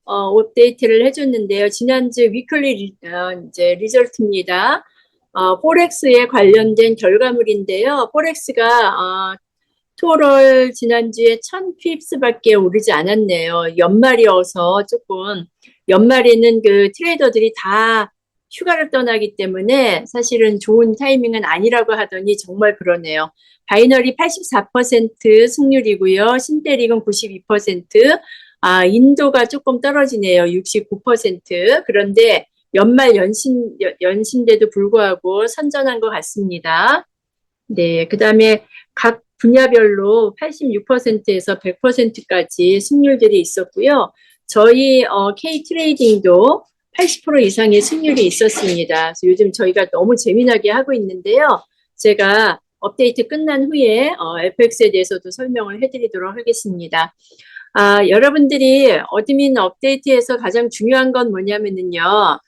업데이트를 해줬는데요. 지난주 위클리 이제 리절트입니다. 포렉스에 관련된 결과물인데요. 포렉스가 토럴 지난주에 1000핍스밖에 오르지 않았네요. 연말이어서 조금 연말에는 그 트레이더들이 다 휴가를 떠나기 때문에 사실은 좋은 타이밍은 아니라고 하더니 정말 그러네요. 바이너리 84% 승률이고요. 신대릭은 92%. 인도가 조금 떨어지네요. 69%. 그런데 연말 연신데도 불구하고 선전한 것 같습니다. 네, 그다음에 각 분야별로 86%에서 100%까지 승률들이 있었고요. 저희 K 트레이딩도 80% 이상의 승률이 있었습니다. 그래서 요즘 저희가 너무 재미나게 하고 있는데요. 제가 업데이트 끝난 후에 FX에 대해서도 설명을 해드리도록 하겠습니다. 여러분들이 어드민 업데이트에서 가장 중요한 건 뭐냐면요.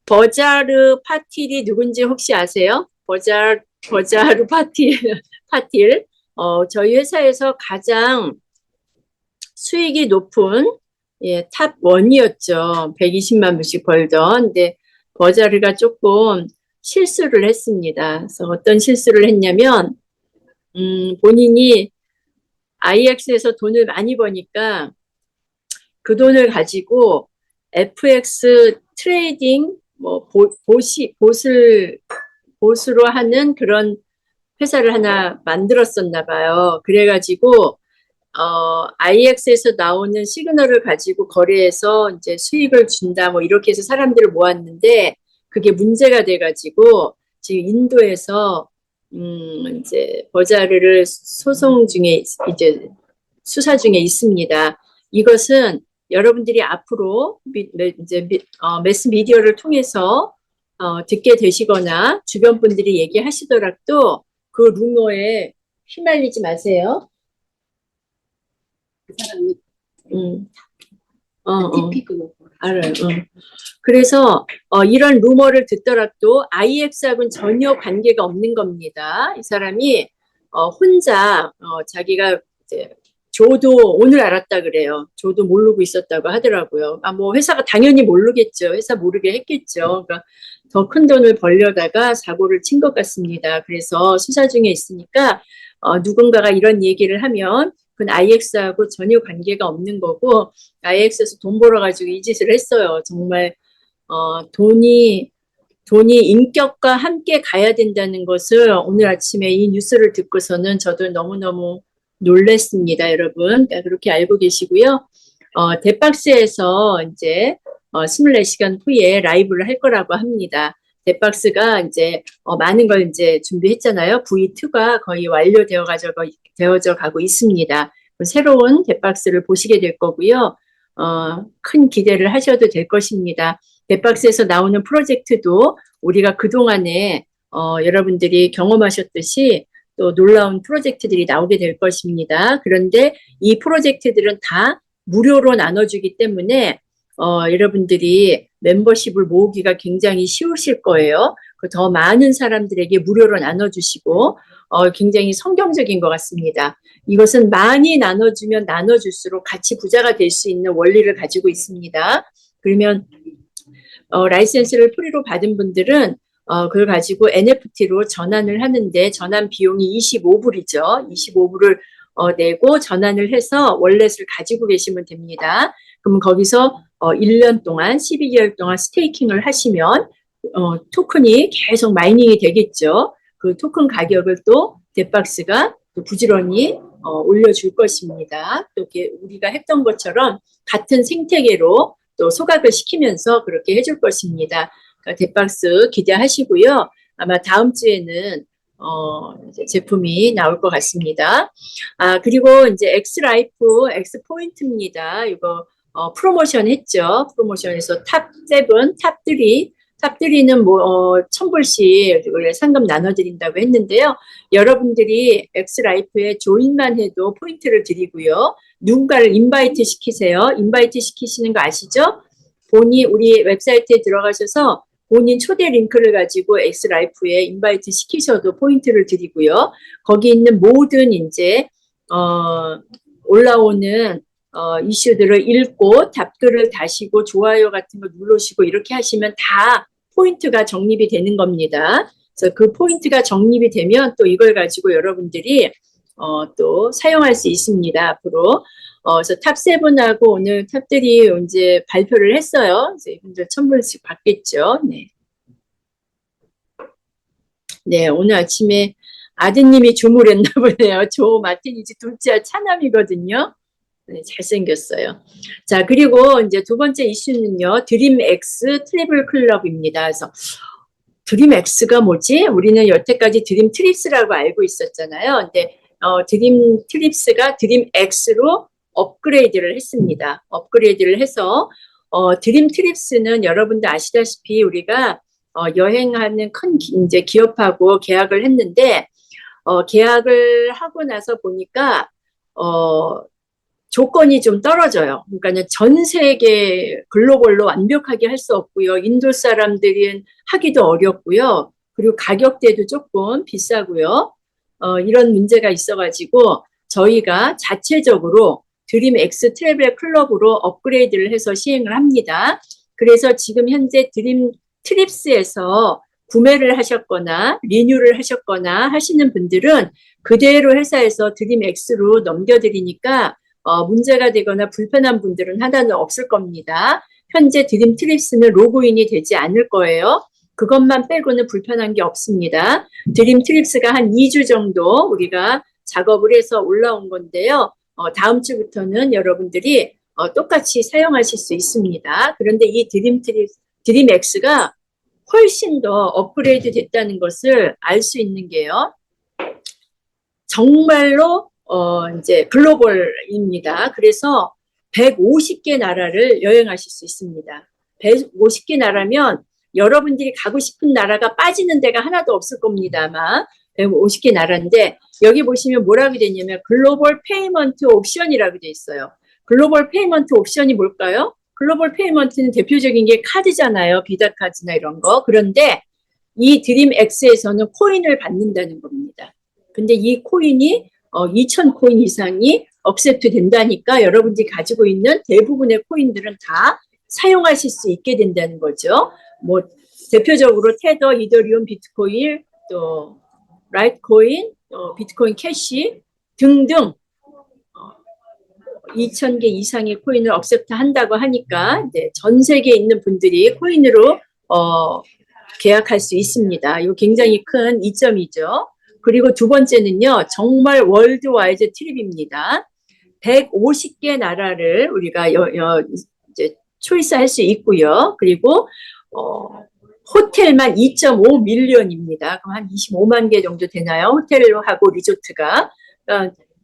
버자르 파틸이 누군지 혹시 아세요? 버자르 파틸. 저희 회사에서 가장 수익이 높은 탑 1이었죠. 120만 불씩 벌던. 근데 버자르가 조금 실수를 했습니다. 그래서 어떤 실수를 했냐면 본인이 IX에서 돈을 많이 버니까 그 돈을 가지고 FX 트레이딩 보수로 하는 그런 회사를 하나 만들었었나 봐요. 그래가지고 IX에서 나오는 시그널을 가지고 거래해서 이제 수익을 준다 뭐 이렇게 해서 사람들을 모았는데 그게 문제가 돼가지고 지금 인도에서 이제 버자르를 소송 중에 이제 수사 중에 있습니다. 이것은 여러분들이 앞으로 매스 미디어를 통해서 듣게 되시거나 주변 분들이 얘기하시더라도 그 루머에 휘말리지 마세요. 그 사람이 알아요. 그래서 이런 루머를 듣더라도 IX하고는 전혀 관계가 없는 겁니다. 이 사람이 혼자 자기가 이제 저도 오늘 알았다 그래요. 저도 모르고 있었다고 하더라고요. 뭐 회사가 당연히 모르겠죠. 회사 모르게 했겠죠. 그러니까 더 큰 돈을 벌려다가 사고를 친 것 같습니다. 그래서 수사 중에 있으니까 누군가가 이런 얘기를 하면 그건 IX하고 전혀 관계가 없는 거고 IX에서 돈 벌어가지고 이 짓을 했어요. 정말 돈이 인격과 함께 가야 된다는 것을 오늘 아침에 이 뉴스를 듣고서는 저도 너무너무 놀랐습니다, 여러분. 그러니까 그렇게 알고 계시고요. 뎃박스에서 이제 24시간 후에 라이브를 할 거라고 합니다. 뎃박스가 이제 많은 걸 이제 준비했잖아요. V2가 거의 되어져 가고 있습니다. 새로운 뎃박스를 보시게 될 거고요. 큰 기대를 하셔도 될 것입니다. 뎃박스에서 나오는 프로젝트도 우리가 그동안에 여러분들이 경험하셨듯이 또 놀라운 프로젝트들이 나오게 될 것입니다. 그런데 이 프로젝트들은 다 무료로 나눠주기 때문에 여러분들이 멤버십을 모으기가 굉장히 쉬우실 거예요. 더 많은 사람들에게 무료로 나눠주시고 굉장히 성경적인 것 같습니다. 이것은 많이 나눠주면 나눠줄수록 같이 부자가 될 수 있는 원리를 가지고 있습니다. 그러면 라이센스를 프리로 받은 분들은 그걸 가지고 NFT로 전환을 하는데 전환 비용이 25불이죠. 25불을 내고 전환을 해서 월렛을 가지고 계시면 됩니다. 그러면 거기서 1년 동안 12개월 동안 스테이킹을 하시면 토큰이 계속 마이닝이 되겠죠. 그 토큰 가격을 또 뎃박스가 또 부지런히 올려줄 것입니다. 또 이렇게 우리가 했던 것처럼 같은 생태계로 또 소각을 시키면서 그렇게 해줄 것입니다. 그러니까 뎃박스 기대하시고요. 아마 다음 주에는 이제 제품이 나올 것 같습니다. 그리고 이제 엑스라이프, 엑스포인트입니다. 이거 프로모션 했죠. 프로모션에서 탑 7, 탑 3, 탑 3는 뭐 1,000불씩 상금 나눠드린다고 했는데요. 여러분들이 엑스라이프에 조인만 해도 포인트를 드리고요. 누군가를 인바이트 시키세요. 인바이트 시키시는 거 아시죠? 우리 웹사이트에 들어가셔서 본인 초대 링크를 가지고 엑스라이프에 인바이트 시키셔도 포인트를 드리고요. 거기 있는 모든 이제 올라오는 이슈들을 읽고 답글을 다시고 좋아요 같은 거 누르시고 이렇게 하시면 다 포인트가 정립이 되는 겁니다. 그래서 그 포인트가 정립이 되면 또 이걸 가지고 여러분들이 또 사용할 수 있습니다. 앞으로. 그래서 탑7하고 오늘 탑3 이제 발표를 했어요. 그래서 이분들 1,000불씩 받겠죠. 네. 네, 오늘 아침에 아드님이 주물했나 보네요. 조 마티니지 둘째 차남이거든요. 네, 잘생겼어요. 자, 그리고 이제 두 번째 이슈는요, 드림X 트래블 클럽입니다. 그래서 드림X가 뭐지? 우리는 여태까지 드림 트립스라고 알고 있었잖아요. 근데 드림 트립스가 드림X로 업그레이드를 했습니다. 업그레이드를 해서 드림 트립스는 여러분들 아시다시피 우리가 여행하는 큰 이제 기업하고 계약을 했는데 계약을 하고 나서 보니까 조건이 좀 떨어져요. 그러니까 전 세계 글로벌로 완벽하게 할 수 없고요. 인도 사람들은 하기도 어렵고요. 그리고 가격대도 조금 비싸고요. 이런 문제가 있어가지고 저희가 자체적으로 드림 X 트래블 클럽으로 업그레이드를 해서 시행을 합니다. 그래서 지금 현재 드림 트립스에서 구매를 하셨거나 리뉴를 하셨거나 하시는 분들은 그대로 회사에서 드림 X로 넘겨드리니까 문제가 되거나 불편한 분들은 하나는 없을 겁니다. 현재 드림 트립스는 로그인이 되지 않을 거예요. 그것만 빼고는 불편한 게 없습니다. 드림 트립스가 한 2주 정도 우리가 작업을 해서 올라온 건데요. 다음 주부터는 여러분들이 똑같이 사용하실 수 있습니다. 그런데 이 드림 X가 훨씬 더 업그레이드 됐다는 것을 알 수 있는 게요. 정말로 이제 글로벌입니다. 그래서 150개 나라를 여행하실 수 있습니다. 150개 나라면 여러분들이 가고 싶은 나라가 빠지는 데가 하나도 없을 겁니다. 아마 150개 나라인데 여기 보시면 뭐라고 되어 있냐면 글로벌 페이먼트 옵션이라고 되어 있어요. 글로벌 페이먼트 옵션이 뭘까요? 글로벌 페이먼트는 대표적인 게 카드잖아요. 비자 카드나 이런 거. 그런데 이 드림 X에서는 코인을 받는다는 겁니다. 근데 이 코인이 2,000코인 이상이 억셉트 된다니까 여러분들이 가지고 있는 대부분의 코인들은 다 사용하실 수 있게 된다는 거죠. 뭐 대표적으로 테더, 이더리움, 비트코인, 또 라이트코인, 비트코인 캐시 등등 2,000개 이상의 코인을 억셉트 한다고 하니까 네, 전 세계에 있는 분들이 코인으로 계약할 수 있습니다. 이거 굉장히 큰 이점이죠. 그리고 두 번째는요, 정말 월드와이드 트립입니다. 150개 나라를 우리가 이제 초이스할 수 있고요. 그리고 호텔만 2.5 밀리언입니다. 그럼 한 25만 개 정도 되나요? 호텔하고 리조트가.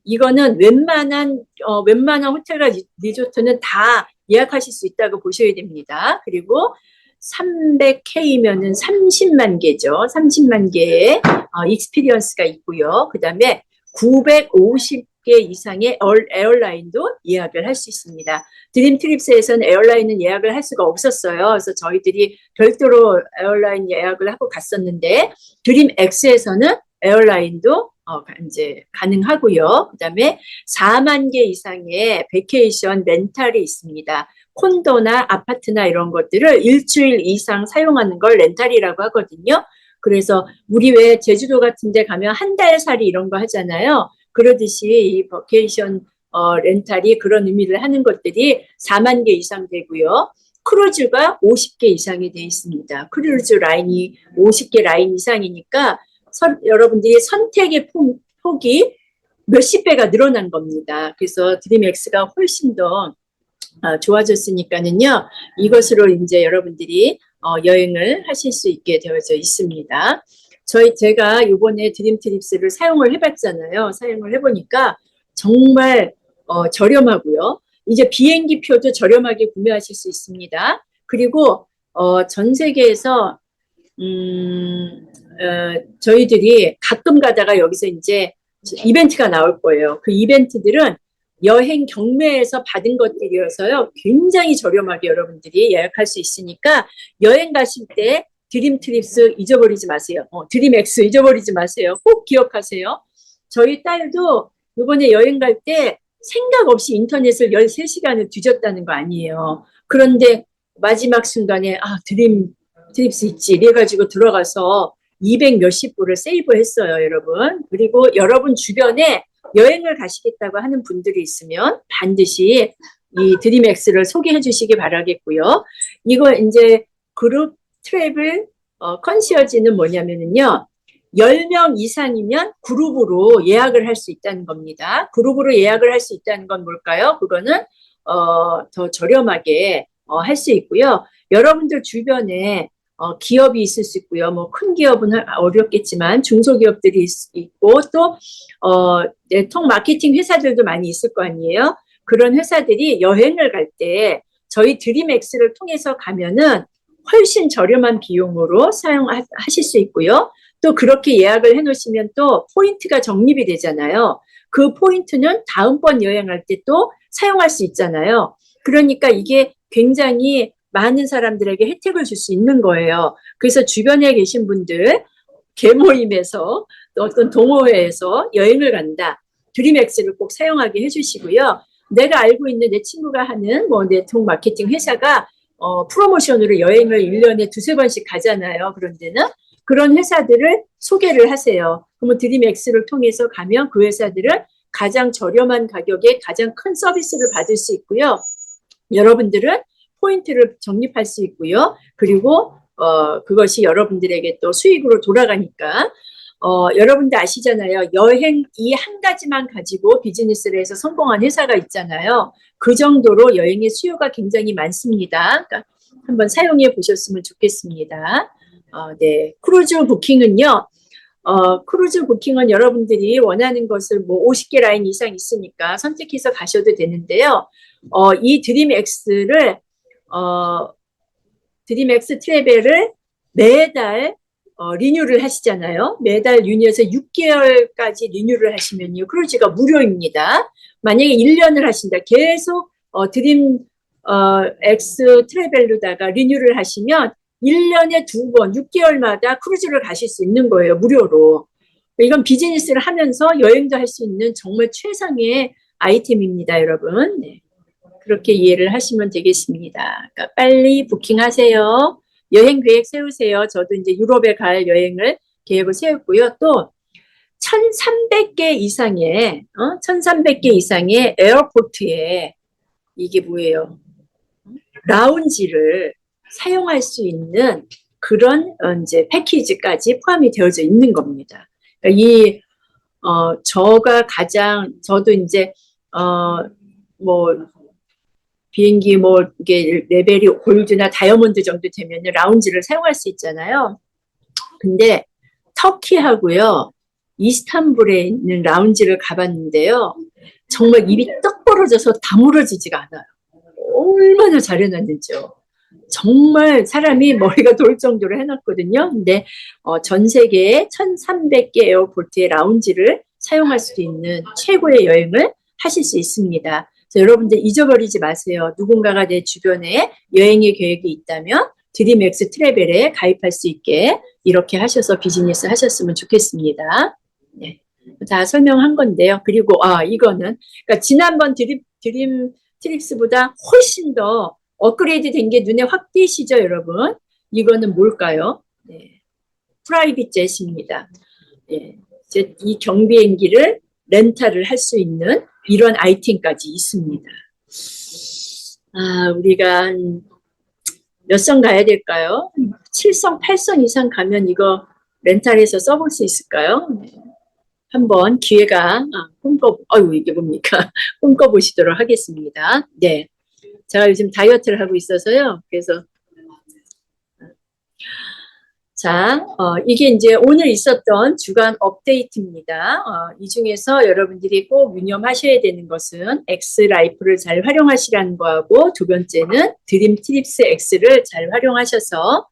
이거는 웬만한 호텔과 리조트는 다 예약하실 수 있다고 보셔야 됩니다. 그리고 300K면은 30만 개죠. 30만 개의 익스피리언스가 있고요. 그 다음에 950개 이상의 에어라인도 예약을 할 수 있습니다. 드림 트립스에서는 에어라인은 예약을 할 수가 없었어요. 그래서 저희들이 별도로 에어라인 예약을 하고 갔었는데 드림 X에서는 에어라인도 이제 가능하고요. 그 다음에 4만 개 이상의 베케이션 렌탈이 있습니다. 콘도나 아파트나 이런 것들을 일주일 이상 사용하는 걸 렌탈이라고 하거든요. 그래서 우리 왜 제주도 같은 데 가면 한 달 살이 이런 거 하잖아요. 그러듯이 이 버케이션 렌탈이 그런 의미를 하는 것들이 4만 개 이상 되고요. 크루즈가 50개 이상이 돼 있습니다. 크루즈 라인이 50개 라인 이상이니까 여러분들이 선택의 폭이 몇십 배가 늘어난 겁니다. 그래서 드림X가 훨씬 더 좋아졌으니까는요. 이것으로 이제 여러분들이 여행을 하실 수 있게 되어져 있습니다. 제가 이번에 드림트립스를 사용을 해봤잖아요. 사용을 해보니까 정말 저렴하고요. 이제 비행기 표도 저렴하게 구매하실 수 있습니다. 그리고 전 세계에서 저희들이 가끔 가다가 여기서 이제 이벤트가 나올 거예요. 그 이벤트들은 여행 경매에서 받은 것들이어서요. 굉장히 저렴하게 여러분들이 예약할 수 있으니까 여행 가실 때 드림트립스 잊어버리지 마세요. 드림X 잊어버리지 마세요. 꼭 기억하세요. 저희 딸도 이번에 여행 갈 때 생각 없이 인터넷을 13시간을 뒤졌다는 거 아니에요. 그런데 마지막 순간에 드립스 있지 이래가지고 들어가서 200 몇십 불을 세이브했어요, 여러분. 그리고 여러분 주변에 여행을 가시겠다고 하는 분들이 있으면 반드시 이 드림엑스를 소개해 주시기 바라겠고요. 이거 이제 그룹 트래블 컨시어지는 뭐냐면요. 10명 이상이면 그룹으로 예약을 할 수 있다는 겁니다. 그룹으로 예약을 할 수 있다는 건 뭘까요? 그거는 더 저렴하게 할 수 있고요. 여러분들 주변에 기업이 있을 수 있고요. 뭐 큰 기업은 어렵겠지만 중소기업들이 있고 또 네트워크 마케팅 회사들도 많이 있을 거 아니에요. 그런 회사들이 여행을 갈 때 저희 드림엑스를 통해서 가면은 훨씬 저렴한 비용으로 사용하실 수 있고요. 또 그렇게 예약을 해놓으시면 또 포인트가 적립이 되잖아요. 그 포인트는 다음번 여행할 때 또 사용할 수 있잖아요. 그러니까 이게 굉장히 많은 사람들에게 혜택을 줄 수 있는 거예요. 그래서 주변에 계신 분들 개모임에서 또 어떤 동호회에서 여행을 간다. 드림엑스를 꼭 사용하게 해주시고요. 내가 알고 있는 내 친구가 하는 뭐 네트워크 마케팅 회사가 프로모션으로 여행을 1년에 두세 번씩 가잖아요. 그런 데는. 그런 회사들을 소개를 하세요. 그러면 드림엑스를 통해서 가면 그 회사들은 가장 저렴한 가격에 가장 큰 서비스를 받을 수 있고요. 여러분들은 포인트를 적립할 수 있고요. 그리고 그것이 여러분들에게 또 수익으로 돌아가니까 여러분들 아시잖아요. 여행 이 한 가지만 가지고 비즈니스를 해서 성공한 회사가 있잖아요. 그 정도로 여행의 수요가 굉장히 많습니다. 그러니까 한번 사용해 보셨으면 좋겠습니다. 네. 크루즈 부킹은요. 크루즈 부킹은 여러분들이 원하는 것을 뭐 50개 라인 이상 있으니까 선택해서 가셔도 되는데요. 이 드림엑스 트래벨을 매달 리뉴를 하시잖아요. 매달 리뉴해서 6개월까지 리뉴를 하시면요. 크루즈가 무료입니다. 만약에 1년을 하신다. 계속 엑스 트래벨로다가 리뉴를 하시면 1년에 2번, 6개월마다 크루즈를 가실 수 있는 거예요. 무료로. 이건 비즈니스를 하면서 여행도 할 수 있는 정말 최상의 아이템입니다, 여러분. 네. 그렇게 이해를 하시면 되겠습니다. 그러니까 빨리 부킹하세요. 여행 계획 세우세요. 저도 이제 유럽에 갈 여행을 계획을 세웠고요. 또 1,300개 이상의 1,300개 이상의 에어포트에 이게 뭐예요? 라운지를 사용할 수 있는 그런 이제 패키지까지 포함이 되어져 있는 겁니다. 그러니까 저도 이제 뭐 비행기 뭐 이게 레벨이 골드나 다이아몬드 정도 되면 라운지를 사용할 수 있잖아요. 근데 터키하고요, 이스탄불에 있는 라운지를 가봤는데요. 정말 입이 떡 벌어져서 다물어지지가 않아요. 얼마나 잘 해놨는지요. 정말 사람이 머리가 돌 정도로 해놨거든요. 근데 전 세계에 1,300개 에어포트의 라운지를 사용할 수 있는 최고의 여행을 하실 수 있습니다. 여러분들 잊어버리지 마세요. 누군가가 내 주변에 여행의 계획이 있다면 드림엑스 트래벨에 가입할 수 있게 이렇게 하셔서 비즈니스 하셨으면 좋겠습니다. 네. 다 설명한 건데요. 그리고 이거는 그러니까 지난번 드림 트립스보다 훨씬 더 업그레이드 된 게 눈에 확 띄시죠, 여러분? 이거는 뭘까요? 네. 프라이빗 jet입니다. 네. 이 경비행기를 렌탈을 할 수 있는 이런 아이템까지 있습니다. 우리가 몇 성 가야 될까요? 7성, 8성 이상 가면 이거 렌탈해서 써볼 수 있을까요? 네. 한번 기회가 이게 뭡니까? 꿈꿔보시도록 하겠습니다. 네. 제가 요즘 다이어트를 하고 있어서요. 그래서 이게 이제 오늘 있었던 주간 업데이트입니다. 이 중에서 여러분들이 꼭 유념하셔야 되는 것은 엑스라이프를 잘 활용하시라는 거하고 두 번째는 드림 트립스 X를 잘 활용하셔서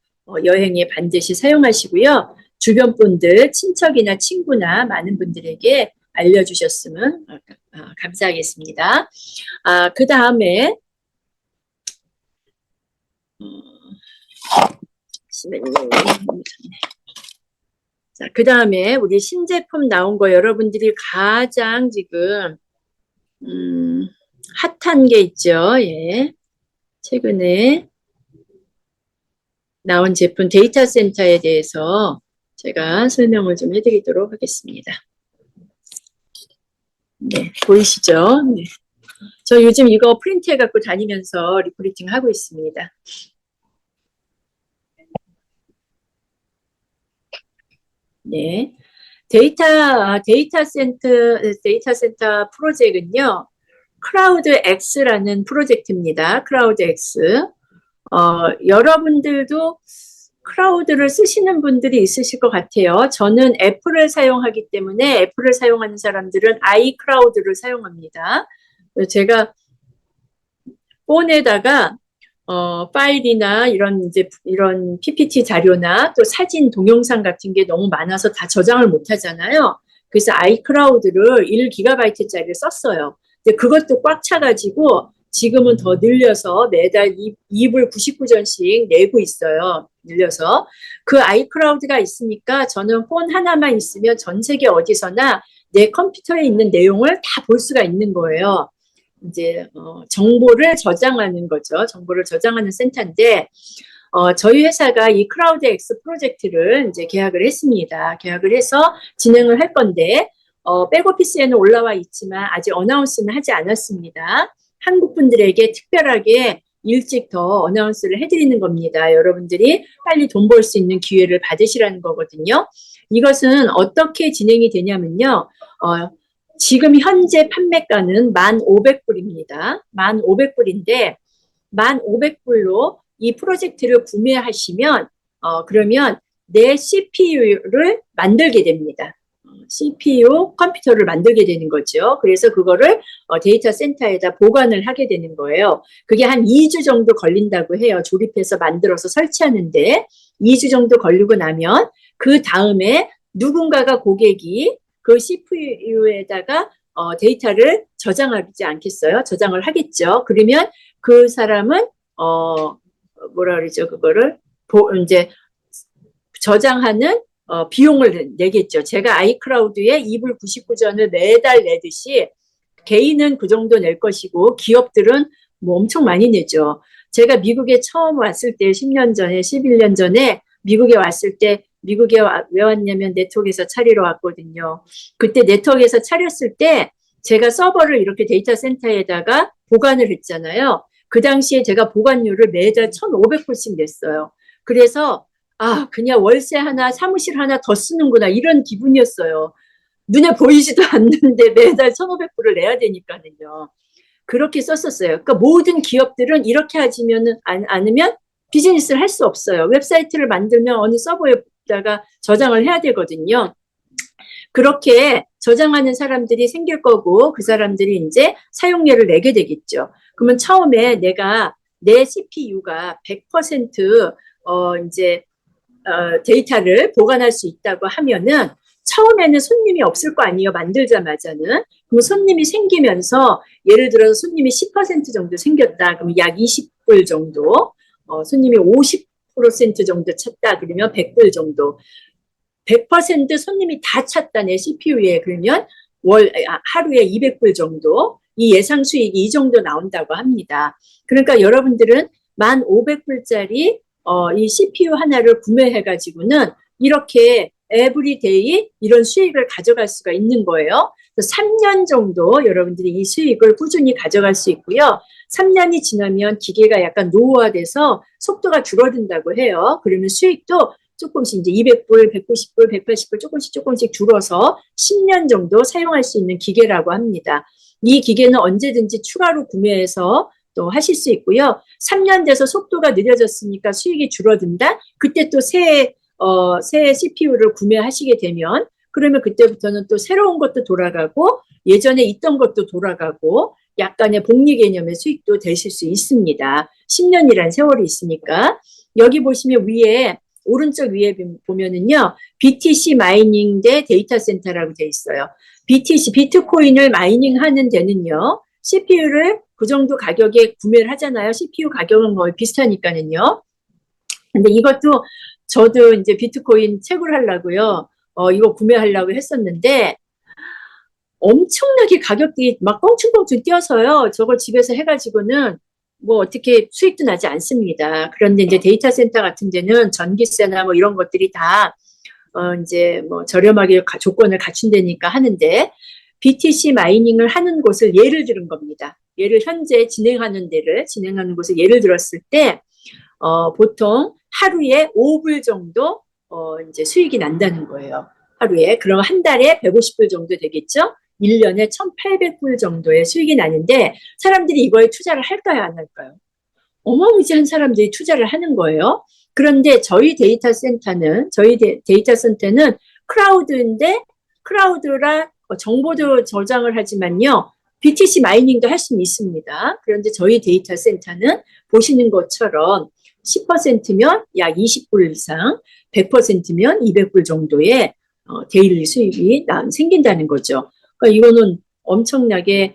여행에 반드시 사용하시고요. 주변 분들, 친척이나 친구나 많은 분들에게 알려주셨으면 감사하겠습니다. 그 다음에 자, 그 다음에 우리 신제품 나온 거 여러분들이 가장 지금 핫한 게 있죠. 예. 최근에 나온 제품 데이터 센터에 대해서 제가 설명을 좀 해드리도록 하겠습니다. 네, 보이시죠? 네. 저 요즘 이거 프린트해 갖고 다니면서 리프리팅 하고 있습니다. 네. 데이터 센터 프로젝트는요, 크라우드 X라는 프로젝트입니다. 크라우드 X. 여러분들도 크라우드를 쓰시는 분들이 있으실 것 같아요. 저는 애플을 사용하기 때문에 애플을 사용하는 사람들은 아이클라우드를 사용합니다. 제가 폰에다가 파일이나 이런 PPT 자료나 또 사진, 동영상 같은 게 너무 많아서 다 저장을 못 하잖아요. 그래서 아이클라우드를 1GB짜리를 썼어요. 근데 그것도 꽉 차가지고 지금은 더 늘려서 매달 2불 99전씩 내고 있어요. 늘려서. 그 아이클라우드가 있으니까 저는 폰 하나만 있으면 전 세계 어디서나 내 컴퓨터에 있는 내용을 다 볼 수가 있는 거예요. 이제 정보를 저장하는 거죠. 정보를 저장하는 센터인데 저희 회사가 이 크라우드 X 프로젝트를 이제 계약을 했습니다. 계약을 해서 진행을 할 건데 백오피스에는 올라와 있지만 아직 어나운스는 하지 않았습니다. 한국 분들에게 특별하게 일찍 더 어나운스를 해드리는 겁니다. 여러분들이 빨리 돈 벌 수 있는 기회를 받으시라는 거거든요. 이것은 어떻게 진행이 되냐면요. 지금 현재 판매가는 1,500불입니다. 1,500불인데 1,500불로 이 프로젝트를 구매하시면 그러면 내 CPU를 만들게 됩니다. CPU 컴퓨터를 만들게 되는 거죠. 그래서 그거를 데이터 센터에다 보관을 하게 되는 거예요. 그게 한 2주 정도 걸린다고 해요. 조립해서 만들어서 설치하는데 2주 정도 걸리고 나면 그 다음에 누군가가 고객이 그 CPU에다가 데이터를 저장하지 않겠어요? 저장을 하겠죠. 그러면 그 사람은 뭐라 그러죠? 그거를 이제 저장하는 비용을 내겠죠. 제가 아이클라우드에 2불 99전을 매달 내듯이 개인은 그 정도 낼 것이고 기업들은 뭐 엄청 많이 내죠. 제가 미국에 처음 왔을 때 10년 전에 11년 전에 미국에 왔을 때 미국에 왜 왔냐면 네트워크에서 차리러 왔거든요. 그때 네트워크에서 차렸을 때 제가 서버를 이렇게 데이터 센터에다가 보관을 했잖아요. 그 당시에 제가 보관료를 매달 1,500불씩 냈어요. 그래서 그냥 월세 하나 사무실 하나 더 쓰는구나 이런 기분이었어요. 눈에 보이지도 않는데 매달 1,500불을 내야 되니까는요. 그렇게 썼었어요. 그러니까 모든 기업들은 이렇게 하지면 않으면 비즈니스를 할 수 없어요. 웹사이트를 만들면 어느 서버에다가 저장을 해야 되거든요. 그렇게 저장하는 사람들이 생길 거고 그 사람들이 이제 사용료를 내게 되겠죠. 그러면 처음에 내가 내 CPU가 100% 이제 데이터를 보관할 수 있다고 하면은 처음에는 손님이 없을 거 아니에요. 만들자마자는. 그럼 손님이 생기면서 예를 들어서 손님이 10% 정도 생겼다. 그럼 약 20불 정도. 손님이 50% 정도 찼다. 그러면 100불 정도. 100% 손님이 다 찼다. 내 CPU에. 그러면 하루에 200불 정도. 이 예상 수익이 이 정도 나온다고 합니다. 그러니까 여러분들은 1,500불짜리 이 CPU 하나를 구매해가지고는 이렇게 에브리데이 이런 수익을 가져갈 수가 있는 거예요. 3년 정도 여러분들이 이 수익을 꾸준히 가져갈 수 있고요. 3년이 지나면 기계가 약간 노후화돼서 속도가 줄어든다고 해요. 그러면 수익도 조금씩 이제 200불, 190불, 180불 조금씩 줄어서 10년 정도 사용할 수 있는 기계라고 합니다. 이 기계는 언제든지 추가로 구매해서 또 하실 수 있고요. 3년 돼서 속도가 느려졌으니까 수익이 줄어든다? 그때 또 새 CPU를 구매하시게 되면 그러면 그때부터는 또 새로운 것도 돌아가고 예전에 있던 것도 돌아가고 약간의 복리 개념의 수익도 되실 수 있습니다. 10년이란 세월이 있으니까. 여기 보시면 위에 오른쪽 위에 보면은요. BTC 마이닝 대 데이터 센터라고 돼 있어요. BTC, 비트코인을 마이닝하는 데는요. CPU를 그 정도 가격에 구매를 하잖아요. CPU 가격은 거의 비슷하니까는요. 근데 이것도 저도 이제 비트코인 채굴 하려고요. 이거 구매하려고 했었는데 엄청나게 가격이 막 껑충껑충 뛰어서요. 저걸 집에서 해가지고는 뭐 어떻게 수익도 나지 않습니다. 그런데 이제 데이터 센터 같은 데는 전기세나 뭐 이런 것들이 다 이제 뭐 저렴하게 조건을 갖춘다니까 하는데 BTC 마이닝을 하는 곳을 예를 들은 겁니다. 예를 현재 진행하는 곳을 예를 들었을 때 보통 하루에 5불 정도 이제 수익이 난다는 거예요. 하루에. 그럼 한 달에 150불 정도 되겠죠? 1년에 1,800불 정도의 수익이 나는데 사람들이 이거에 투자를 할까요, 안 할까요? 어마무지한 사람들이 투자를 하는 거예요. 그런데 저희 데이터 센터는 크라우드인데 크라우드라 정보도 저장을 하지만요. BTC 마이닝도 할 수는 있습니다. 그런데 저희 데이터 센터는 보시는 것처럼 10%면 약 20불 이상, 100%면 200불 정도의 데일리 수익이 생긴다는 거죠. 그러니까 이거는 엄청나게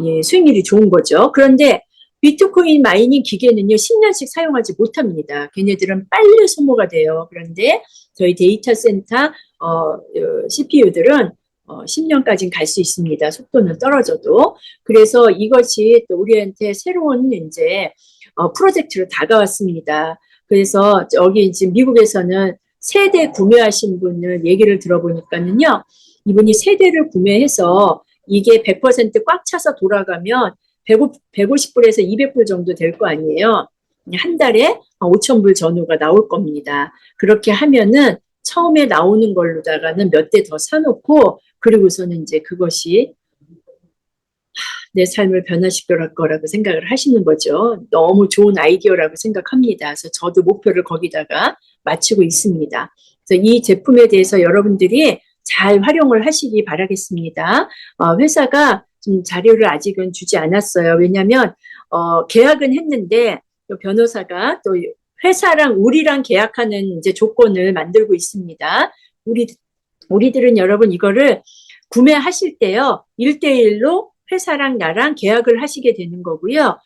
예, 수익률이 좋은 거죠. 그런데 비트코인 마이닝 기계는요, 10년씩 사용하지 못합니다. 걔네들은 빨리 소모가 돼요. 그런데 저희 데이터 센터 CPU들은 10년까지는 갈 수 있습니다. 속도는 떨어져도. 그래서 이것이 또 우리한테 새로운 이제 프로젝트로 다가왔습니다. 그래서 여기 지금 미국에서는 세대 구매하신 분을 얘기를 들어보니까는요, 이분이 세대를 구매해서 이게 100%꽉 차서 돌아가면 150불에서 200불 정도 될 거 아니에요. 한 달에 5,000불 전후가 나올 겁니다. 그렇게 하면은 처음에 나오는 걸로다가는 몇 대 더 사놓고 그리고서는 이제 그것이 내 삶을 변화시킬 거라고 생각을 하시는 거죠. 너무 좋은 아이디어라고 생각합니다. 그래서 저도 목표를 거기다가 맞추고 있습니다. 그래서 이 제품에 대해서 여러분들이 잘 활용을 하시기 바라겠습니다. 회사가 좀 자료를 아직은 주지 않았어요. 왜냐하면 계약은 했는데 변호사가 또 회사랑 우리랑 계약하는 이제 조건을 만들고 있습니다. 우리들은 여러분 이거를 구매하실 때요. 1대1로 회사랑 나랑 계약을 하시게 되는 거고요.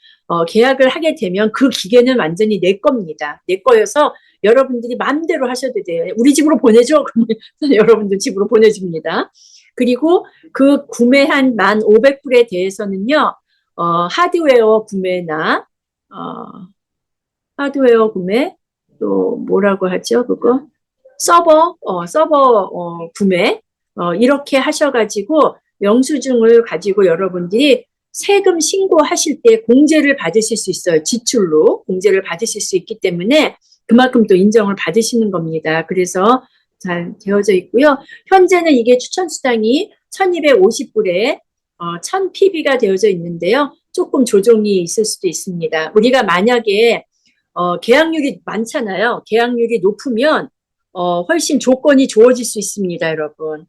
계약을 하게 되면 그 기계는 완전히 내 겁니다. 내 거여서 여러분들이 마음대로 하셔도 돼요. 우리 집으로 보내줘? 그러면 여러분들 집으로 보내줍니다. 그리고 그 구매한 1,500불에 대해서는요. 하드웨어 구매나 하드웨어 구매 또 뭐라고 하죠? 그거 서버 구매 이렇게 하셔가지고 영수증을 가지고 여러분들이 세금 신고하실 때 공제를 받으실 수 있어요. 지출로 공제를 받으실 수 있기 때문에 그만큼 또 인정을 받으시는 겁니다. 그래서 잘 되어져 있고요. 현재는 이게 추천 수당이 1,250불에 1,000PB가 되어져 있는데요. 조금 조정이 있을 수도 있습니다. 우리가 만약에 계약률이 많잖아요. 계약률이 높으면 훨씬 조건이 좋아질 수 있습니다, 여러분.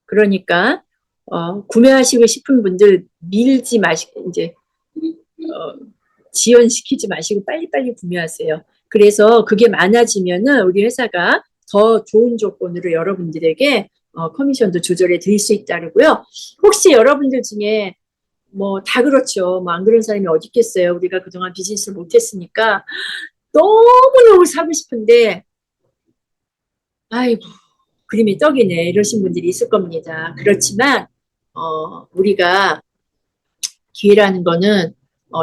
그러니까 구매하시고 싶은 분들 밀지 마시고 이제 지연시키지 마시고 빨리빨리 구매하세요. 그래서 그게 많아지면은 우리 회사가 더 좋은 조건으로 여러분들에게 커미션도 조절해 드릴 수 있다고요. 혹시 여러분들 중에 뭐 다 그렇죠. 뭐 안 그런 사람이 어디 있겠어요. 우리가 그동안 비즈니스를 못했으니까 너무너무 사고 싶은데 아이고 그림이 떡이네 이러신 분들이 있을 겁니다. 그렇지만 우리가 기회라는 거는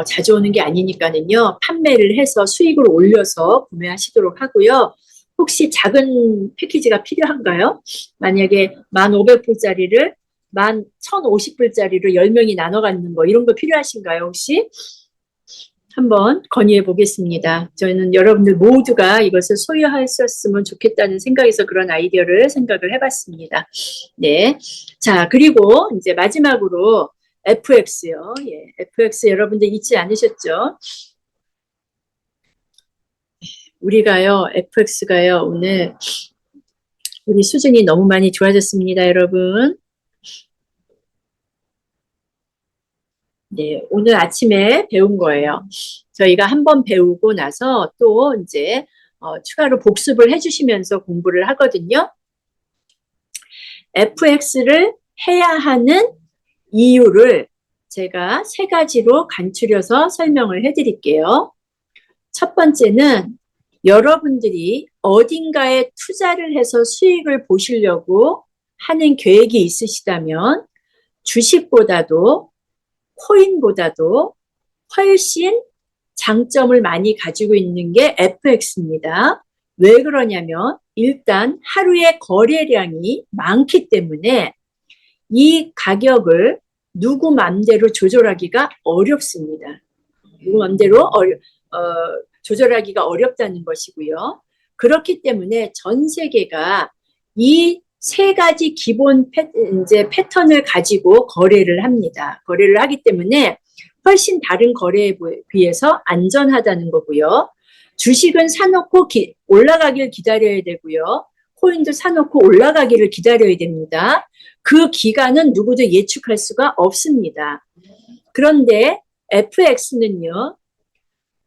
자주 오는 게 아니니까는요. 판매를 해서 수익을 올려서 구매하시도록 하고요. 혹시 작은 패키지가 필요한가요? 만약에 1,500불짜리를 1,050불짜리로 10명이 나눠 갖는 거 이런 거 필요하신가요? 혹시? 한번 건의해 보겠습니다. 저희는 여러분들 모두가 이것을 소유하셨으면 좋겠다는 생각에서 그런 아이디어를 생각을 해봤습니다. 네. 자, 그리고 이제 마지막으로 FX요. 예, FX 여러분들 잊지 않으셨죠? 우리가요, FX가요, 오늘 우리 수준이 너무 많이 좋아졌습니다, 여러분. 네, 오늘 아침에 배운 거예요. 저희가 한번 배우고 나서 또 이제 추가로 복습을 해주시면서 공부를 하거든요. FX를 해야 하는 이유를 제가 3가지로 간추려서 설명을 해드릴게요. 첫 번째는 여러분들이 어딘가에 투자를 해서 수익을 보시려고 하는 계획이 있으시다면 주식보다도 코인보다도 훨씬 장점을 많이 가지고 있는 게 FX입니다. 왜 그러냐면 일단 하루의 거래량이 많기 때문에 이 가격을 누구 맘대로 조절하기가 어렵습니다. 누구 맘대로 조절하기가 어렵다는 것이고요. 그렇기 때문에 전 세계가 이 세 가지 기본 패턴을 가지고 거래를 합니다. 거래를 하기 때문에 훨씬 다른 거래에 비해서 안전하다는 거고요. 주식은 사놓고 올라가기를 기다려야 되고요. 코인도 사놓고 올라가기를 기다려야 됩니다. 그 기간은 누구도 예측할 수가 없습니다. 그런데 FX는요.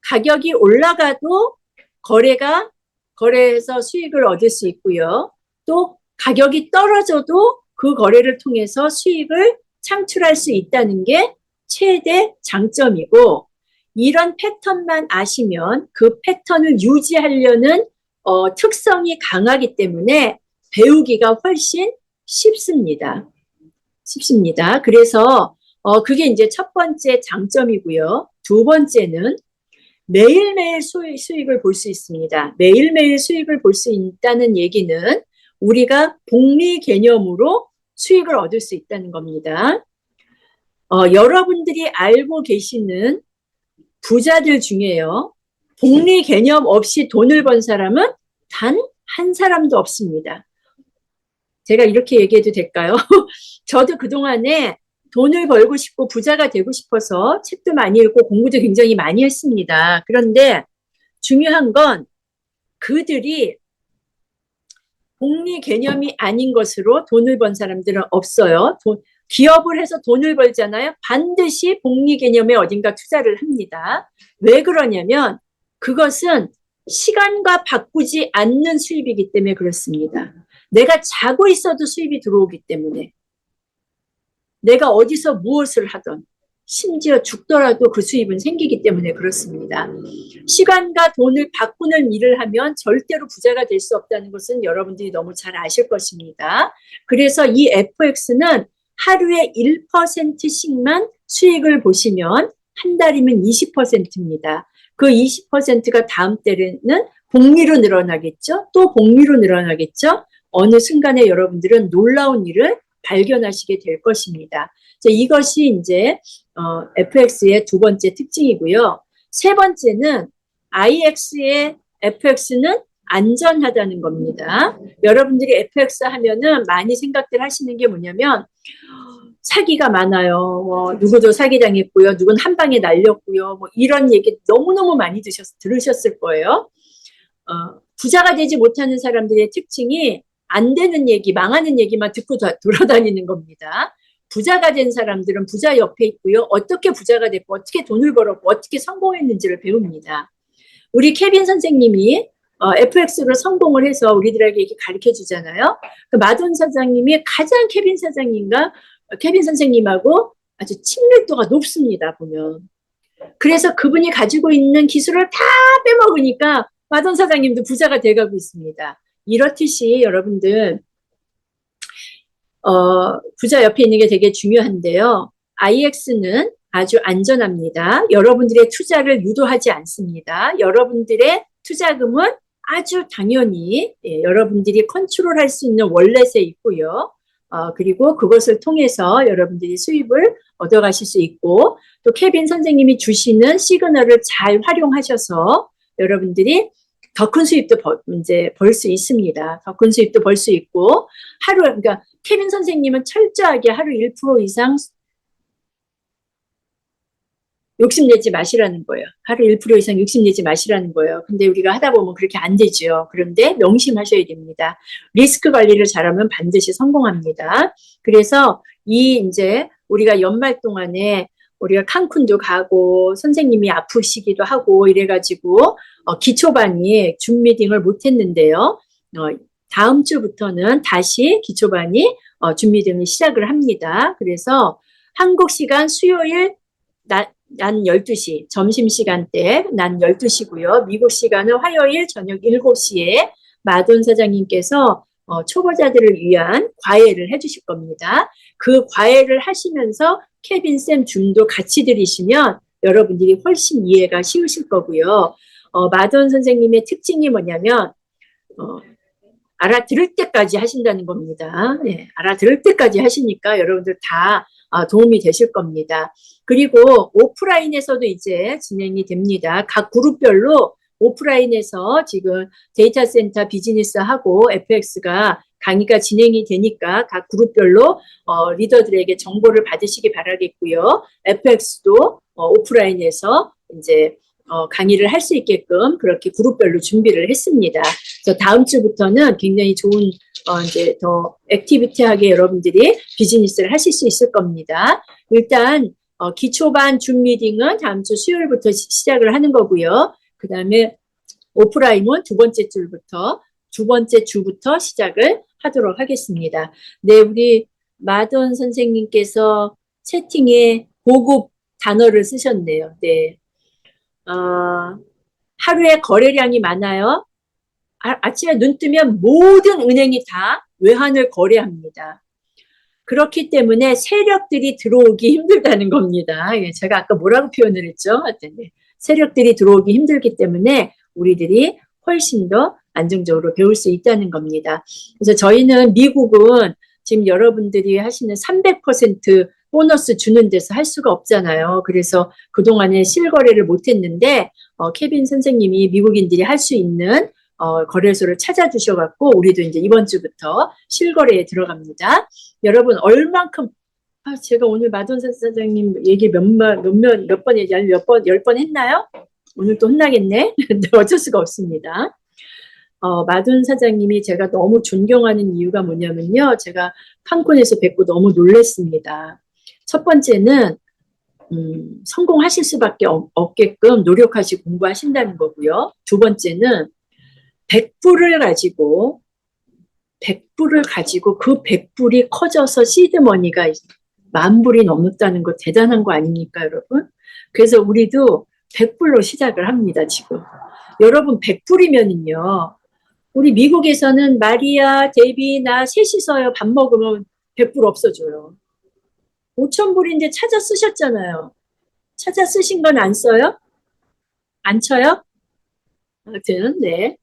가격이 올라가도 거래해서 수익을 얻을 수 있고요. 또 가격이 떨어져도 그 거래를 통해서 수익을 창출할 수 있다는 게 최대 장점이고, 이런 패턴만 아시면 그 패턴을 유지하려는 특성이 강하기 때문에 배우기가 훨씬 쉽습니다. 그래서 그게 이제 첫 번째 장점이고요. 두 번째는 매일매일 수익을 볼 수 있습니다. 매일매일 수익을 볼 수 있다는 얘기는 우리가 복리 개념으로 수익을 얻을 수 있다는 겁니다. 여러분들이 알고 계시는 부자들 중에요. 복리 개념 없이 돈을 번 사람은 단 한 사람도 없습니다. 제가 이렇게 얘기해도 될까요? 저도 그동안에 돈을 벌고 싶고 부자가 되고 싶어서 책도 많이 읽고 공부도 굉장히 많이 했습니다. 그런데 중요한 건 그들이 복리 개념이 아닌 것으로 돈을 번 사람들은 없어요. 기업을 해서 돈을 벌잖아요. 반드시 복리 개념에 어딘가 투자를 합니다. 왜 그러냐면 그것은 시간과 바꾸지 않는 수입이기 때문에 그렇습니다. 내가 자고 있어도 수입이 들어오기 때문에, 내가 어디서 무엇을 하던 심지어 죽더라도 그 수입은 생기기 때문에 그렇습니다. 시간과 돈을 바꾸는 일을 하면 절대로 부자가 될 수 없다는 것은 여러분들이 너무 잘 아실 것입니다. 그래서 이 FX는 하루에 1%씩만 수익을 보시면 한 달이면 20%입니다. 그 20%가 다음 달에는 복리로 늘어나겠죠? 또 복리로 늘어나겠죠? 어느 순간에 여러분들은 놀라운 일을 발견하시게 될 것입니다. 이것이 이제 FX의 두 번째 특징이고요. 세 번째는 IX의 FX는 안전하다는 겁니다. 여러분들이 FX 하면은 많이 생각들 하시는 게 뭐냐면 사기가 많아요. 누구도 사기당했고요. 누군 한 방에 날렸고요. 뭐 이런 얘기 너무너무 많이 들으셨을 거예요. 부자가 되지 못하는 사람들의 특징이 안 되는 얘기, 망하는 얘기만 듣고 돌아다니는 겁니다. 부자가 된 사람들은 부자 옆에 있고요. 어떻게 부자가 됐고, 어떻게 돈을 벌었고, 어떻게 성공했는지를 배웁니다. 우리 케빈 선생님이 FX로 성공을 해서 우리들에게 이렇게 가르쳐 주잖아요. 그 마돈 사장님이 가장 케빈 선생님하고 아주 친밀도가 높습니다, 보면. 그래서 그분이 가지고 있는 기술을 다 빼먹으니까 마돈 사장님도 부자가 돼가고 있습니다. 이렇듯이 여러분들 부자 옆에 있는 게 되게 중요한데요. IX는 아주 안전합니다. 여러분들의 투자를 유도하지 않습니다. 여러분들의 투자금은 아주 당연히 여러분들이 컨트롤할 수 있는 월렛에 있고요. 그리고 그것을 통해서 여러분들이 수입을 얻어가실 수 있고, 또 케빈 선생님이 주시는 시그널을 잘 활용하셔서 여러분들이 더 큰 수입도 벌 수 있습니다. 더 큰 수입도 벌 수 있고, 그러니까 케빈 선생님은 철저하게 하루 1% 이상 욕심내지 마시라는 거예요. 하루 1% 이상 욕심내지 마시라는 거예요. 근데 우리가 하다 보면 그렇게 안 되죠. 그런데 명심하셔야 됩니다. 리스크 관리를 잘하면 반드시 성공합니다. 그래서 이제 우리가 연말 동안에 우리가 칸쿤도 가고 선생님이 아프시기도 하고 이래가지고 기초반이 줌 미팅을 못했는데요. 다음 주부터는 다시 기초반이 줌 미팅을 시작을 합니다. 그래서 한국 시간 수요일 난 12시 점심시간대 난 12시고요. 미국 시간은 화요일 저녁 7시에 마돈 사장님께서 초보자들을 위한 과외를 해주실 겁니다. 그 과외를 하시면서 케빈 쌤 줌도 같이 들으시면 여러분들이 훨씬 이해가 쉬우실 거고요. 마돈 선생님의 특징이 뭐냐면 알아들을 때까지 하신다는 겁니다. 네, 알아들을 때까지 하시니까 여러분들 다 도움이 되실 겁니다. 그리고 오프라인에서도 이제 진행이 됩니다. 각 그룹별로 오프라인에서 지금 데이터 센터 비즈니스하고 FX가 강의가 진행이 되니까 각 그룹별로 리더들에게 정보를 받으시기 바라겠고요. FX도 오프라인에서 이제 강의를 할 수 있게끔 그렇게 그룹별로 준비를 했습니다. 그래서 다음 주부터는 굉장히 좋은 이제 더 액티비티하게 여러분들이 비즈니스를 하실 수 있을 겁니다. 일단 기초반 줌 미팅은 다음 주 수요일부터 시작을 하는 거고요. 그 다음에 오프라인은 두 번째 주부터 시작을 하도록 하겠습니다. 네, 우리 마돈 선생님께서 채팅에 고급 단어를 쓰셨네요. 네. 하루에 거래량이 많아요. 아침에 눈 뜨면 모든 은행이 다 외환을 거래합니다. 그렇기 때문에 세력들이 들어오기 힘들다는 겁니다. 제가 아까 뭐라고 표현을 했죠? 세력들이 들어오기 힘들기 때문에 우리들이 훨씬 더 안정적으로 배울 수 있다는 겁니다. 그래서 저희는 미국은 지금 여러분들이 하시는 300% 보너스 주는 데서 할 수가 없잖아요. 그래서 그동안에 실거래를 못했는데 케빈 선생님이 미국인들이 할 수 있는 거래소를 찾아주셔갖고 우리도 이제 이번 주부터 실거래에 들어갑니다. 여러분 얼만큼 제가 오늘 마돈 사장님 얘기 몇 번 얘기 열 번 했나요? 오늘 또 혼나겠네. 근데 어쩔 수가 없습니다. 마돈 사장님이 제가 너무 존경하는 이유가 뭐냐면요. 제가 칸쿤에서 뵙고 너무 놀랐습니다. 첫 번째는 성공하실 수밖에 없게끔 노력하시고 공부하신다는 거고요. 두 번째는 100불을 가지고 그 100불이 커져서 시드머니가 10,000불이 넘었다는 거 대단한 거 아닙니까, 여러분? 그래서 우리도 100불로 시작을 합니다, 지금. 여러분, 100불이면은요, 우리 미국에서는 마리아, 데비, 나 셋이서요, 밥 먹으면 100불 없어져요. 5,000불인데 찾아 쓰셨잖아요. 찾아 쓰신 건 안 써요? 안 쳐요? 아무튼, 네.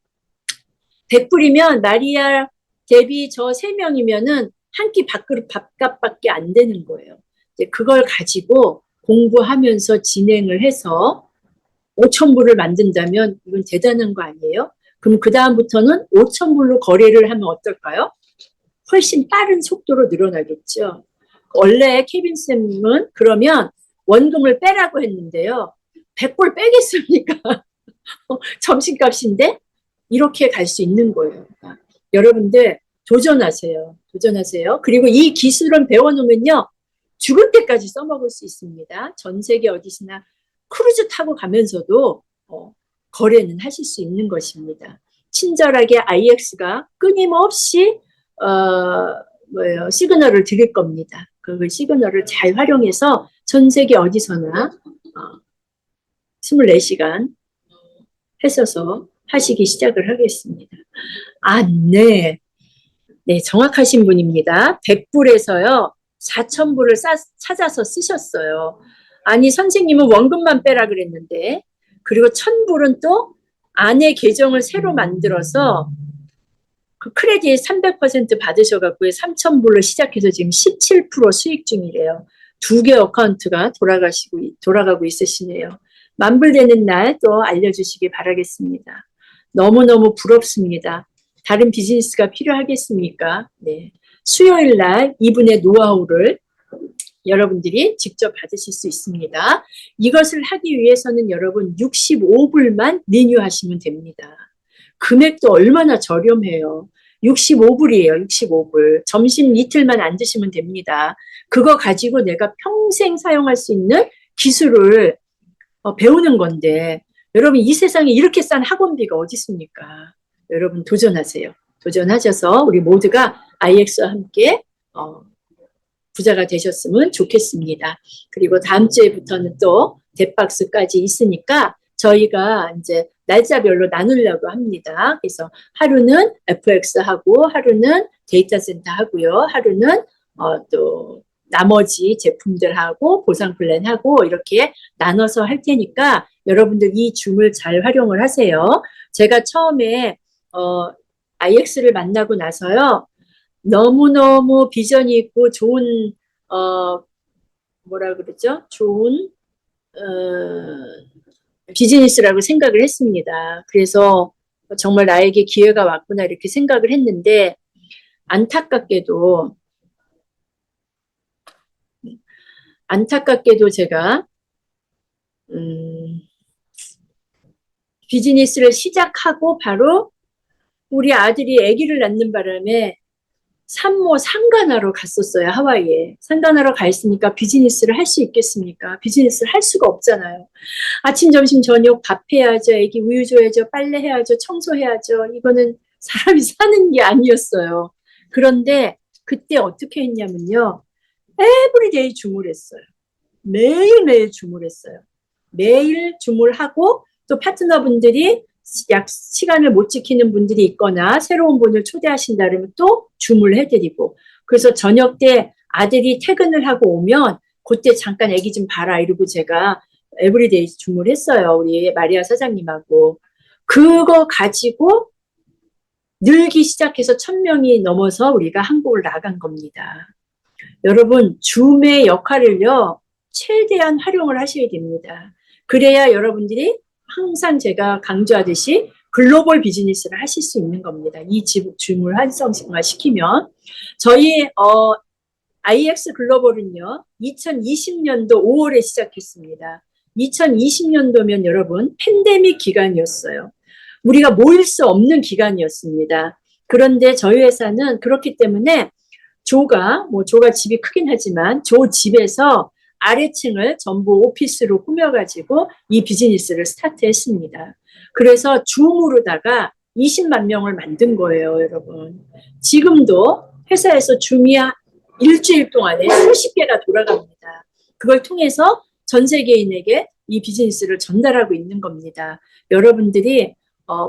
100불이면 마리아, 데비 저 3명이면은 한 끼 밥값밖에 안 되는 거예요. 이제 그걸 가지고 공부하면서 진행을 해서 5,000불을 만든다면 이건 대단한 거 아니에요? 그럼 그 다음부터는 5,000불로 거래를 하면 어떨까요? 훨씬 빠른 속도로 늘어나겠죠. 원래 케빈 쌤은 그러면 원금을 빼라고 했는데요. 100불 빼겠습니까? 점심값인데 이렇게 갈 수 있는 거예요. 그러니까 여러분들 도전하세요. 그리고 이 기술은 배워놓으면요. 죽을 때까지 써먹을 수 있습니다. 전 세계 어디서나 크루즈 타고 가면서도 거래는 하실 수 있는 것입니다. 친절하게 IX가 끊임없이 시그널을 드릴 겁니다. 그 시그널을 잘 활용해서 전 세계 어디서나 24시간 했어서 하시기 시작을 하겠습니다. 네. 네, 정확하신 분입니다. 100불에서요, 4,000불을 찾아서 쓰셨어요. 아니, 선생님은 원금만 빼라 그랬는데, 그리고 1,000불은 또 아내 계정을 새로 만들어서 그 크레딧 300% 받으셔갖고 3,000불로 시작해서 지금 17% 수익 중이래요. 2개 어카운트가 돌아가고 있으시네요. 만불 되는 날 또 알려주시기 바라겠습니다. 너무너무 부럽습니다. 다른 비즈니스가 필요하겠습니까? 네. 수요일 날 이분의 노하우를 여러분들이 직접 받으실 수 있습니다. 이것을 하기 위해서는 여러분 65불만 리뉴하시면 됩니다. 금액도 얼마나 저렴해요. 65불이에요. 65불. 점심 이틀만 안 드시면 됩니다. 그거 가지고 내가 평생 사용할 수 있는 기술을 배우는 건데 여러분 이 세상에 이렇게 싼 학원비가 어디 있습니까? 여러분 도전하세요. 도전하셔서 우리 모두가 IX와 함께 부자가 되셨으면 좋겠습니다. 그리고 다음 주에부터는 또 뎃박스까지 있으니까 저희가 이제 날짜별로 나누려고 합니다. 그래서 하루는 FX 하고, 하루는 데이터 센터 하고요. 하루는 또 나머지 제품들하고 보상 플랜하고 이렇게 나눠서 할 테니까 여러분들 이 줌을 잘 활용을 하세요. 제가 처음에 IX를 만나고 나서요. 너무너무 비전이 있고 좋은 뭐라 그러죠? 좋은 비즈니스라고 생각을 했습니다. 그래서 정말 나에게 기회가 왔구나 이렇게 생각을 했는데 안타깝게도 제가 비즈니스를 시작하고 바로 우리 아들이 아기를 낳는 바람에 산모 상간하러 갔었어요. 하와이에. 상간하러 가 있으니까 비즈니스를 할 수 있겠습니까? 비즈니스를 할 수가 없잖아요. 아침, 점심, 저녁 밥 해야죠. 아기 우유 줘야죠. 빨래 해야죠. 청소해야죠. 이거는 사람이 사는 게 아니었어요. 그런데 그때 어떻게 했냐면요. 에브리데이 주문했어요. 매일매일 주문했어요. 매일 주문하고 또 파트너분들이 약 시간을 못 지키는 분들이 있거나 새로운 분을 초대하신다면 또 주문을 해드리고 그래서 저녁 때 아들이 퇴근을 하고 오면 그때 잠깐 애기 좀 봐라 이러고 제가 에브리데이 주문을 했어요. 우리 마리아 사장님하고 그거 가지고 늘기 시작해서 1000명이 넘어서 우리가 한국을 나간 겁니다. 여러분 줌의 역할을요 최대한 활용을 하셔야 됩니다. 그래야 여러분들이 항상 제가 강조하듯이 글로벌 비즈니스를 하실 수 있는 겁니다. 이 줌을 활성화시키면 저희 IX 글로벌은요 2020년도 5월에 시작했습니다. 2020년도면 여러분 팬데믹 기간이었어요. 우리가 모일 수 없는 기간이었습니다. 그런데 저희 회사는 그렇기 때문에 조가 집이 크긴 하지만 조 집에서 아래층을 전부 오피스로 꾸며가지고 이 비즈니스를 스타트했습니다. 그래서 줌으로다가 20만 명을 만든 거예요, 여러분. 지금도 회사에서 줌이 일주일 동안에 수십 개가 돌아갑니다. 그걸 통해서 전 세계인에게 이 비즈니스를 전달하고 있는 겁니다. 여러분들이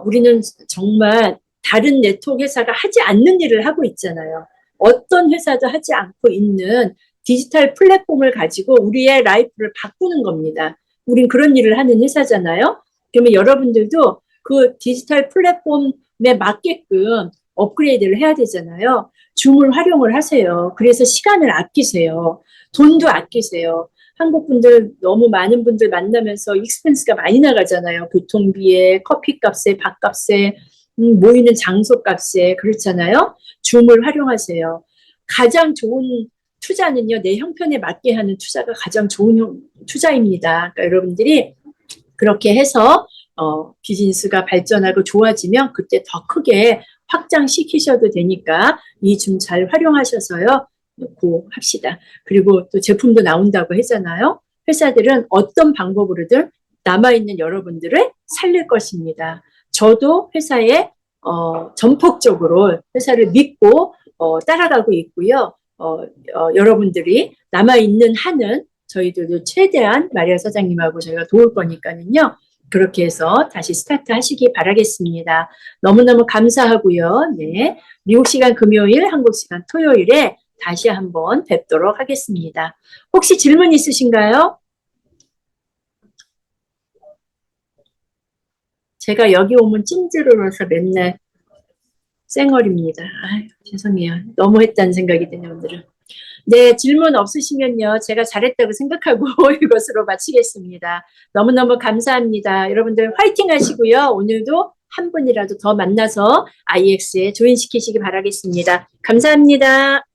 우리는 정말 다른 네트워크 회사가 하지 않는 일을 하고 있잖아요. 어떤 회사도 하지 않고 있는 디지털 플랫폼을 가지고 우리의 라이프를 바꾸는 겁니다. 우린 그런 일을 하는 회사잖아요. 그러면 여러분들도 그 디지털 플랫폼에 맞게끔 업그레이드를 해야 되잖아요. 줌을 활용을 하세요. 그래서 시간을 아끼세요. 돈도 아끼세요. 한국 분들 너무 많은 분들 만나면서 익스펜스가 많이 나가잖아요. 교통비에, 커피값에, 밥값에, 모이는 장소값에 그렇잖아요. 줌을 활용하세요. 가장 좋은 투자는요. 내 형편에 맞게 하는 투자가 가장 좋은 투자입니다. 그러니까 여러분들이 그렇게 해서 비즈니스가 발전하고 좋아지면 그때 더 크게 확장시키셔도 되니까 이 줌 잘 활용하셔서요. 고 합시다. 그리고 또 제품도 나온다고 했잖아요. 회사들은 어떤 방법으로든 남아있는 여러분들을 살릴 것입니다. 저도 회사에 전폭적으로 회사를 믿고 따라가고 있고요. 여러분들이 남아있는 한은 저희들도 최대한 마리아 사장님하고 저희가 도울 거니까는요. 그렇게 해서 다시 스타트 하시기 바라겠습니다. 너무너무 감사하고요. 네, 미국 시간 금요일, 한국 시간 토요일에 다시 한번 뵙도록 하겠습니다. 혹시 질문 있으신가요? 제가 여기 오면 찜질을 해서 맨날 쌩얼입니다. 아유, 죄송해요. 너무 했다는 생각이 드네요, 오늘은. 네, 질문 없으시면요. 제가 잘했다고 생각하고 이것으로 마치겠습니다. 너무너무 감사합니다. 여러분들 화이팅 하시고요. 오늘도 한 분이라도 더 만나서 IX에 조인시키시기 바라겠습니다. 감사합니다.